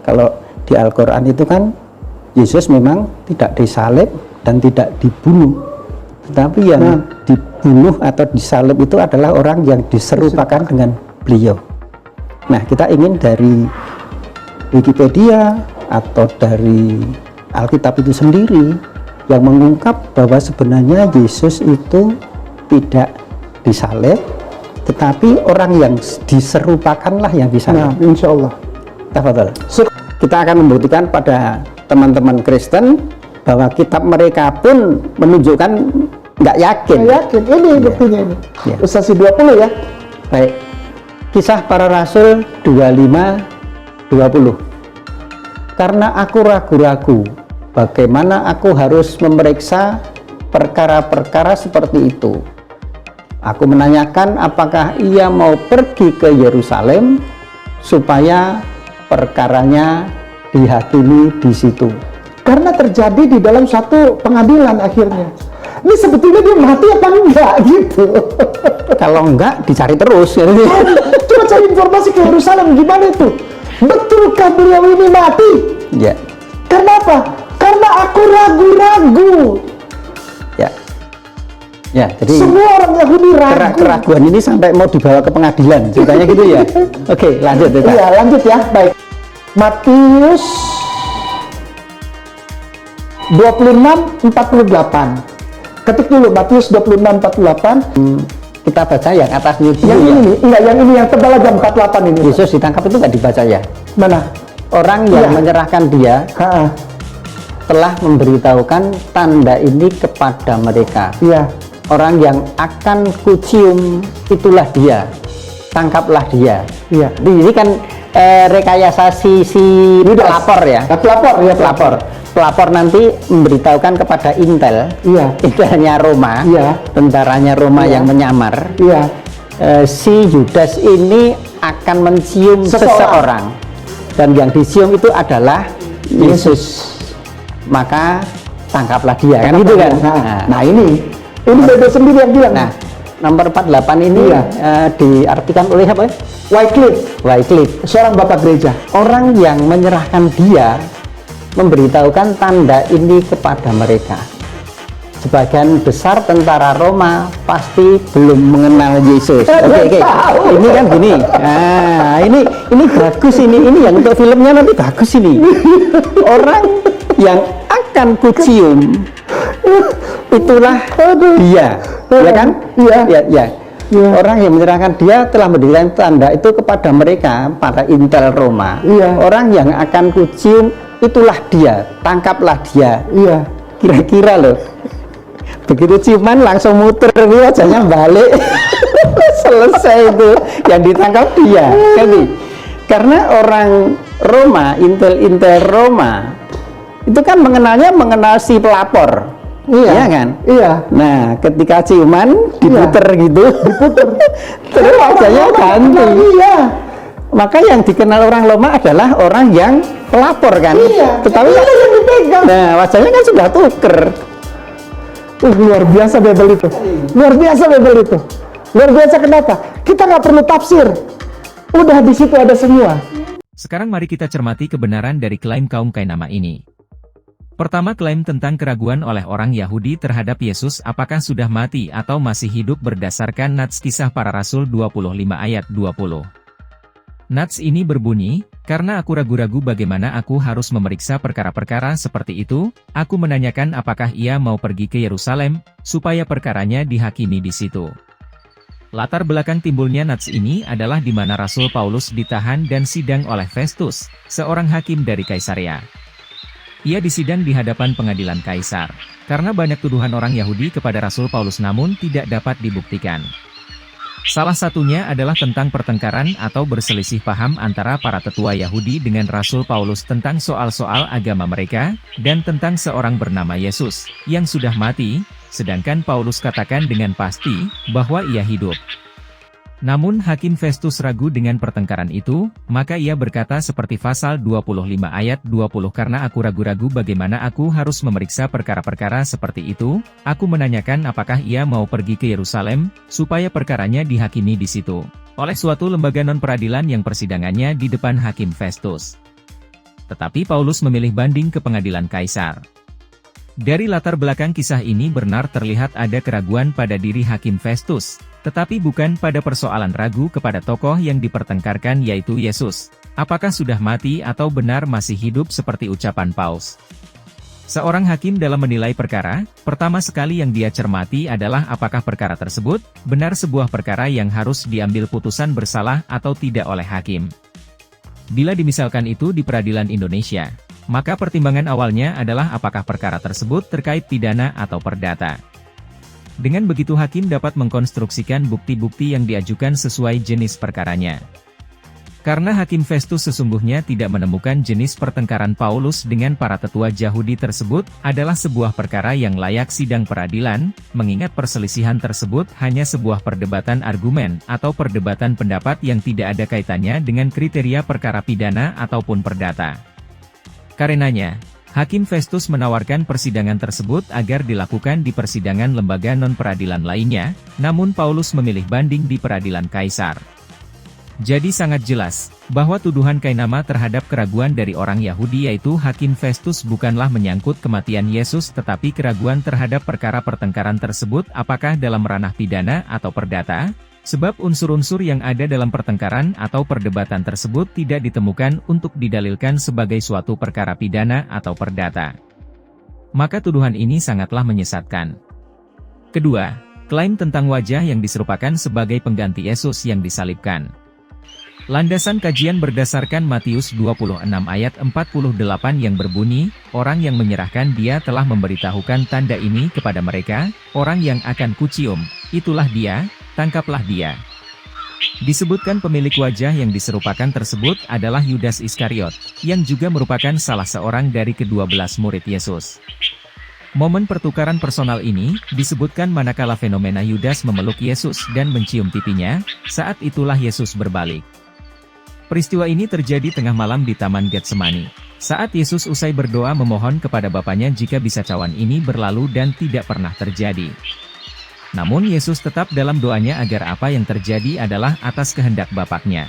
Kalau di Al-Quran itu kan Yesus memang tidak disalib dan tidak dibunuh, tetapi yang dibunuh atau disalib itu adalah orang yang diserupakan dengan beliau. Nah, kita ingin dari Wikipedia atau dari Alkitab itu sendiri yang mengungkap bahwa sebenarnya Yesus itu tidak disalib, tetapi orang yang diserupakanlah yang disalib. Nah, insya Allah. Tafadhol. Kita akan membuktikan pada teman-teman Kristen bahwa kitab mereka pun menunjukkan nggak yakin. Nggak yakin, ini buktinya ini. Ilustrasi 20 ya. Baik. Kisah Para Rasul 25-20. Karena aku ragu-ragu, bagaimana aku harus memeriksa perkara-perkara seperti itu. Aku menanyakan apakah ia mau pergi ke Yerusalem supaya perkaranya dihakimi di situ. Karena terjadi di dalam satu pengadilan akhirnya. Ini sebetulnya dia mati apa enggak gitu. Kalau enggak, dicari terus. Coba cari informasi ke Yerusalem, gimana itu? Betulkah beliau ini mati? Ya. Karena apa? Karena aku ragu-ragu. Ya. Ya, jadi semua orang Yahudi ragu. Keraguan ini sampai mau dibawa ke pengadilan, ceritanya gitu ya. Oke, lanjut ya. Iya, lanjut ya. Baik. Matius 26:48. Ketik dulu Matius 26:48. Kita baca yang atasnya dulu. Yang ini, enggak, yang ini yang tebal aja 48 ini. Yesus ditangkap itu nggak dibaca ya? Mana? Orang yang menyerahkan dia telah memberitahukan tanda ini kepada mereka. Iya. Orang yang akan kucium itulah dia, tangkaplah dia. Iya. Ini kan rekayasa si pelapor ya. Pelapor ya, pelapor. Pelapor nanti memberitahukan kepada Intel, Intelnya Roma, tentaranya Roma yang menyamar. Iya. Si Yudas ini akan mencium seseorang, dan yang dicium itu adalah Yesus. Maka tangkaplah dia, kan gitu kan? Nah ini Bible sendiri yang bilang. Nah, nomor 48 ini diartikan oleh apa? Wycliffe, seorang bapak gereja. Orang yang menyerahkan dia memberitahukan tanda ini kepada mereka. Sebagian besar tentara Roma pasti belum mengenal Yesus. Oke. Ini kan gini. Nah, ini bagus ini yang untuk filmnya nanti bagus ini. Orang yang akan kucium itulah dia, ya kan? Iya. Orang yang menyerahkan dia telah memberikan tanda itu kepada mereka, para Intel Roma. Orang yang akan kucium itulah dia, tangkaplah dia. Kira-kira loh, begitu ciuman langsung muter wajahnya balik. Selesai itu, yang ditangkap dia. Karena orang Roma, Intel Roma itu kan mengenal si pelapor. Iya kan? Iya. Nah, ketika ciuman diputer gitu, terus wajahnya ganti. Iya. Maka yang dikenal orang Roma adalah orang yang pelapor kan? Iya. Tetapi yang dipegang. Nah, wajahnya kan sudah tuker. Luar biasa Bible itu. Luar biasa Bible itu. Luar biasa kenapa? Kita nggak perlu tafsir. Udah di situ ada semua. Sekarang mari kita cermati kebenaran dari klaim kaum Kainama ini. Pertama, klaim tentang keraguan oleh orang Yahudi terhadap Yesus apakah sudah mati atau masih hidup berdasarkan Nats Kisah Para Rasul 25 ayat 20. Nats ini berbunyi, karena aku ragu-ragu bagaimana aku harus memeriksa perkara-perkara seperti itu, aku menanyakan apakah ia mau pergi ke Yerusalem, supaya perkaranya dihakimi di situ. Latar belakang timbulnya Nats ini adalah di mana Rasul Paulus ditahan dan sidang oleh Festus, seorang hakim dari Kaisarea. Ia disidang di hadapan pengadilan Kaisar, karena banyak tuduhan orang Yahudi kepada Rasul Paulus namun tidak dapat dibuktikan. Salah satunya adalah tentang pertengkaran atau berselisih paham antara para tetua Yahudi dengan Rasul Paulus tentang soal-soal agama mereka, dan tentang seorang bernama Yesus, yang sudah mati, sedangkan Paulus katakan dengan pasti, bahwa ia hidup. Namun Hakim Festus ragu dengan pertengkaran itu, maka ia berkata seperti pasal 25 ayat 20 karena aku ragu-ragu bagaimana aku harus memeriksa perkara-perkara seperti itu, aku menanyakan apakah ia mau pergi ke Yerusalem, supaya perkaranya dihakimi di situ, oleh suatu lembaga non-peradilan yang persidangannya di depan Hakim Festus. Tetapi Paulus memilih banding ke pengadilan Kaisar. Dari latar belakang kisah ini benar terlihat ada keraguan pada diri Hakim Festus, tetapi bukan pada persoalan ragu kepada tokoh yang dipertengkarkan yaitu Yesus. Apakah sudah mati atau benar masih hidup seperti ucapan Paus? Seorang hakim dalam menilai perkara, pertama sekali yang dia cermati adalah apakah perkara tersebut benar sebuah perkara yang harus diambil putusan bersalah atau tidak oleh hakim. Bila dimisalkan itu di peradilan Indonesia, maka pertimbangan awalnya adalah apakah perkara tersebut terkait pidana atau perdata. Dengan begitu hakim dapat mengkonstruksikan bukti-bukti yang diajukan sesuai jenis perkaranya. Karena Hakim Festus sesungguhnya tidak menemukan jenis pertengkaran Paulus dengan para tetua Yahudi tersebut adalah sebuah perkara yang layak sidang peradilan, mengingat perselisihan tersebut hanya sebuah perdebatan argumen atau perdebatan pendapat yang tidak ada kaitannya dengan kriteria perkara pidana ataupun perdata. Karenanya, Hakim Festus menawarkan persidangan tersebut agar dilakukan di persidangan lembaga non-peradilan lainnya, namun Paulus memilih banding di peradilan Kaisar. Jadi sangat jelas, bahwa tuduhan Kainama terhadap keraguan dari orang Yahudi yaitu Hakim Festus bukanlah menyangkut kematian Yesus tetapi keraguan terhadap perkara pertengkaran tersebut apakah dalam ranah pidana atau perdata, sebab unsur-unsur yang ada dalam pertengkaran atau perdebatan tersebut tidak ditemukan untuk didalilkan sebagai suatu perkara pidana atau perdata. Maka tuduhan ini sangatlah menyesatkan. Kedua, klaim tentang wajah yang diserupakan sebagai pengganti Yesus yang disalibkan. Landasan kajian berdasarkan Matius 26 ayat 48 yang berbunyi, orang yang menyerahkan dia telah memberitahukan tanda ini kepada mereka, orang yang akan kucium, itulah dia, tangkaplah dia. Disebutkan pemilik wajah yang diserupakan tersebut adalah Yudas Iskariot, yang juga merupakan salah seorang dari ke-12 murid Yesus. Momen pertukaran personal ini disebutkan manakala fenomena Yudas memeluk Yesus dan mencium pipinya, saat itulah Yesus berbalik. Peristiwa ini terjadi tengah malam di Taman Getsemani. Saat Yesus usai berdoa memohon kepada Bapanya jika bisa cawan ini berlalu dan tidak pernah terjadi. Namun Yesus tetap dalam doanya agar apa yang terjadi adalah atas kehendak Bapaknya.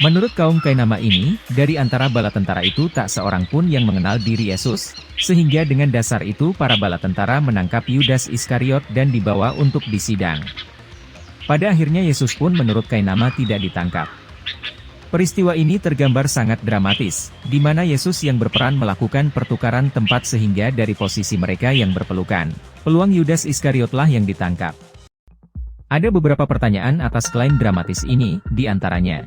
Menurut kaum Kainama ini, dari antara bala tentara itu tak seorang pun yang mengenal diri Yesus, sehingga dengan dasar itu para bala tentara menangkap Yudas Iskariot dan dibawa untuk disidang. Pada akhirnya Yesus pun menurut Kainama tidak ditangkap. Peristiwa ini tergambar sangat dramatis, di mana Yesus yang berperan melakukan pertukaran tempat sehingga dari posisi mereka yang berpelukan, peluang Yudas Iskariotlah yang ditangkap. Ada beberapa pertanyaan atas klaim dramatis ini, di antaranya.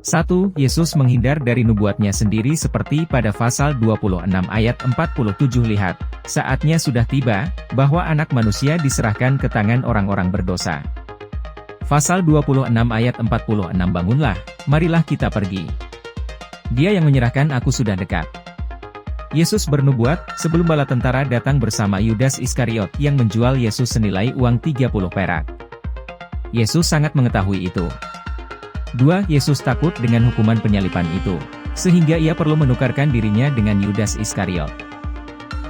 1. Yesus menghindar dari nubuatnya sendiri seperti pada pasal 26 ayat 47 lihat, saatnya sudah tiba, bahwa anak manusia diserahkan ke tangan orang-orang berdosa. Pasal 26 ayat 46 bangunlah, marilah kita pergi. Dia yang menyerahkan aku sudah dekat. Yesus bernubuat, sebelum bala tentara datang bersama Yudas Iskariot yang menjual Yesus senilai uang 30 perak. Yesus sangat mengetahui itu. 2. Yesus takut dengan hukuman penyaliban itu, sehingga ia perlu menukarkan dirinya dengan Yudas Iskariot.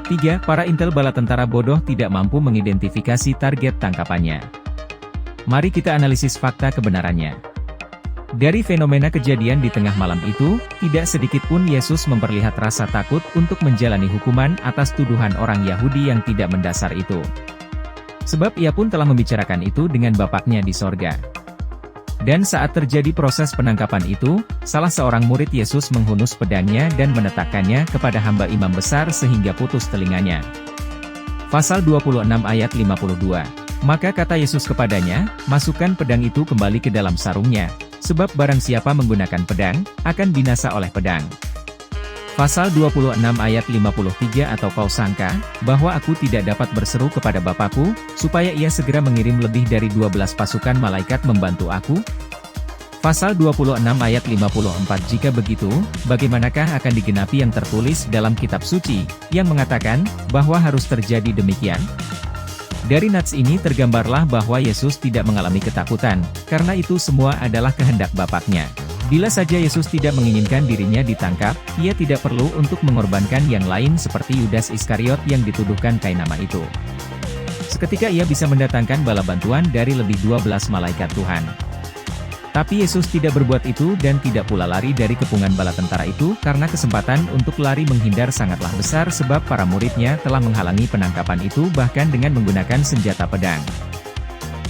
3. Para intel bala tentara bodoh tidak mampu mengidentifikasi target tangkapannya. Mari kita analisis fakta kebenarannya. Dari fenomena kejadian di tengah malam itu, tidak sedikit pun Yesus memperlihat rasa takut untuk menjalani hukuman atas tuduhan orang Yahudi yang tidak mendasar itu. Sebab ia pun telah membicarakan itu dengan Bapaknya di sorga. Dan saat terjadi proses penangkapan itu, salah seorang murid Yesus menghunus pedangnya dan menetakkannya kepada hamba imam besar sehingga putus telinganya. Pasal 26 ayat 52. Maka kata Yesus kepadanya, masukkan pedang itu kembali ke dalam sarungnya, sebab barang siapa menggunakan pedang, akan binasa oleh pedang. Pasal 26 ayat 53 atau kau sangka, bahwa aku tidak dapat berseru kepada Bapakku, supaya ia segera mengirim lebih dari 12 pasukan malaikat membantu aku? Pasal 26 ayat 54 jika begitu, bagaimanakah akan digenapi yang tertulis dalam kitab suci, yang mengatakan, bahwa harus terjadi demikian? Dari nats ini tergambarlah bahwa Yesus tidak mengalami ketakutan, karena itu semua adalah kehendak Bapaknya. Bila saja Yesus tidak menginginkan dirinya ditangkap, ia tidak perlu untuk mengorbankan yang lain seperti Yudas Iskariot yang dituduhkan Kainama itu. Seketika ia bisa mendatangkan bala bantuan dari lebih 12 malaikat Tuhan. Tapi Yesus tidak berbuat itu dan tidak pula lari dari kepungan bala tentara itu karena kesempatan untuk lari menghindar sangatlah besar sebab para muridnya telah menghalangi penangkapan itu bahkan dengan menggunakan senjata pedang.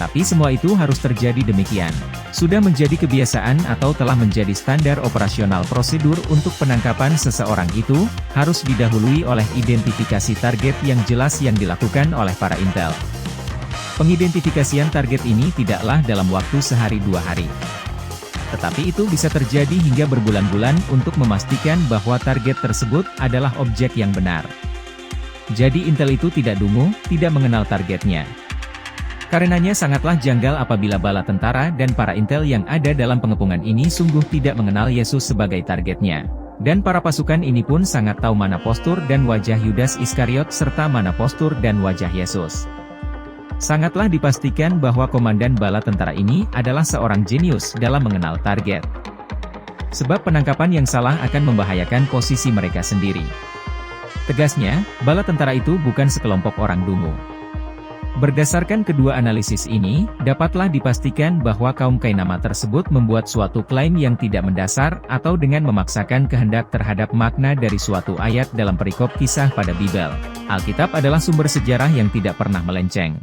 Tapi semua itu harus terjadi demikian. Sudah menjadi kebiasaan atau telah menjadi standar operasional prosedur untuk penangkapan seseorang itu, harus didahului oleh identifikasi target yang jelas yang dilakukan oleh para intel. Pengidentifikasian target ini tidaklah dalam waktu sehari dua hari. Tetapi itu bisa terjadi hingga berbulan-bulan untuk memastikan bahwa target tersebut adalah objek yang benar. Jadi intel itu tidak dungu, tidak mengenal targetnya. Karenanya sangatlah janggal apabila bala tentara dan para intel yang ada dalam pengepungan ini sungguh tidak mengenal Yesus sebagai targetnya. Dan para pasukan ini pun sangat tahu mana postur dan wajah Yudas Iskariot serta mana postur dan wajah Yesus. Sangatlah dipastikan bahwa komandan bala tentara ini adalah seorang jenius dalam mengenal target. Sebab penangkapan yang salah akan membahayakan posisi mereka sendiri. Tegasnya, bala tentara itu bukan sekelompok orang dungu. Berdasarkan kedua analisis ini, dapatlah dipastikan bahwa kaum Kainama tersebut membuat suatu klaim yang tidak mendasar atau dengan memaksakan kehendak terhadap makna dari suatu ayat dalam perikop kisah pada Bible. Alkitab adalah sumber sejarah yang tidak pernah melenceng.